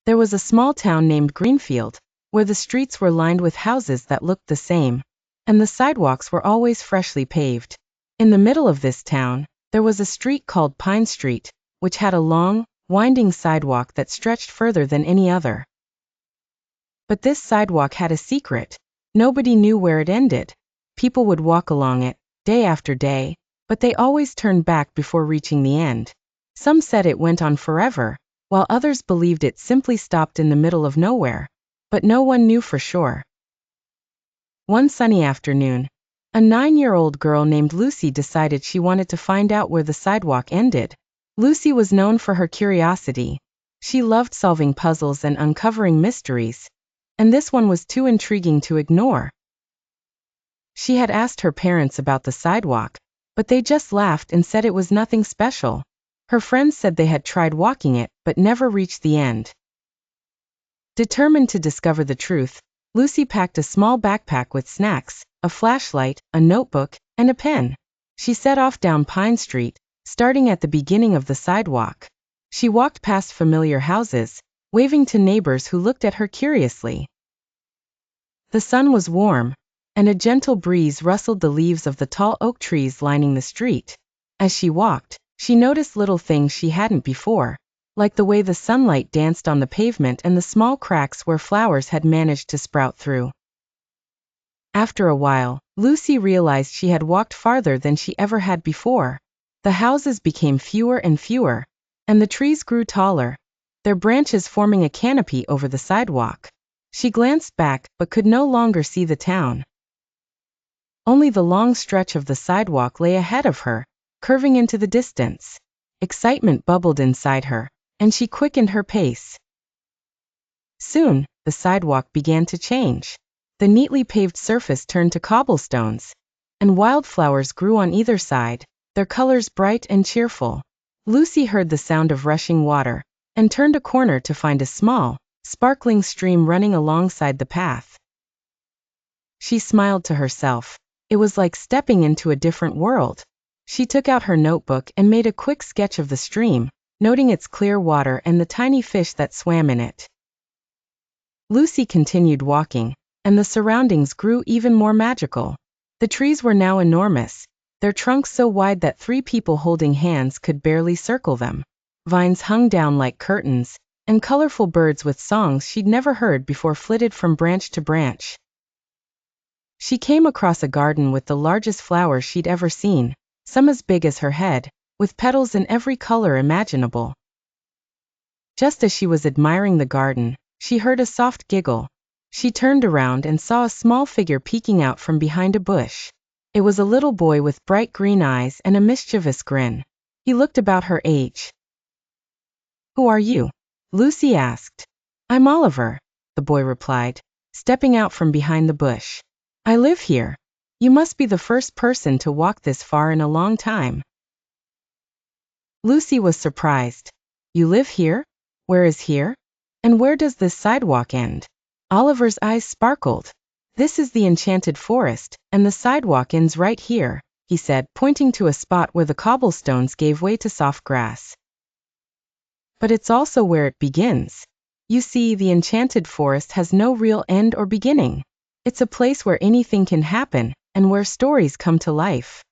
There was a small town named Greenfield, where the streets were lined with houses that looked the same, and the sidewalks were always freshly paved. In the middle of this town, there was a street called Pine Street, which had a long, winding sidewalk that stretched further than any other. But this sidewalk had a secret. Nobody knew where it ended. People would walk along it, day after day, but they always turned back before reaching the end. Some said it went on forever, while others believed it simply stopped in the middle of nowhere. But no one knew for sure. One sunny afternoon, a 9-year-old girl named Lucy decided she wanted to find out where the sidewalk ended. Lucy was known for her curiosity. She loved solving puzzles and uncovering mysteries, and this one was too intriguing to ignore. She had asked her parents about the sidewalk, but they just laughed and said it was nothing special. Her friends said they had tried walking it, but never reached the end. Determined to discover the truth, Lucy packed a small backpack with snacks, a flashlight, a notebook, and a pen. She set off down Pine Street, starting at the beginning of the sidewalk. She walked past familiar houses, waving to neighbors who looked at her curiously. The sun was warm, and a gentle breeze rustled the leaves of the tall oak trees lining the street. As she walked, she noticed little things she hadn't before, like the way the sunlight danced on the pavement and the small cracks where flowers had managed to sprout through. After a while, Lucy realized she had walked farther than she ever had before. The houses became fewer and fewer, and the trees grew taller, their branches forming a canopy over the sidewalk. She glanced back, but could no longer see the town. Only the long stretch of the sidewalk lay ahead of her, curving into the distance. Excitement bubbled inside her, and she quickened her pace. Soon, the sidewalk began to change. The neatly paved surface turned to cobblestones, and wildflowers grew on either side, their colors bright and cheerful. Lucy heard the sound of rushing water, and turned a corner to find a small, sparkling stream running alongside the path. She smiled to herself. It was like stepping into a different world. She took out her notebook and made a quick sketch of the stream, noting its clear water and the tiny fish that swam in it. Lucy continued walking, and the surroundings grew even more magical. The trees were now enormous, their trunks so wide that 3 people holding hands could barely circle them. Vines hung down like curtains, and colorful birds with songs she'd never heard before flitted from branch to branch. She came across a garden with the largest flowers she'd ever seen, some as big as her head, with petals in every color imaginable. Just as she was admiring the garden, she heard a soft giggle. She turned around and saw a small figure peeking out from behind a bush. It was a little boy with bright green eyes and a mischievous grin. He looked about her age. "Who are you?" Lucy asked. "I'm Oliver," the boy replied, stepping out from behind the bush. "I live here. You must be the first person to walk this far in a long time." Lucy was surprised. "You live here? Where is here? And where does this sidewalk end?" Oliver's eyes sparkled. "This is the Enchanted Forest, and the sidewalk ends right here," he said, pointing to a spot where the cobblestones gave way to soft grass. "But it's also where it begins. You see, the Enchanted Forest has no real end or beginning. It's a place where anything can happen, and where stories come to life."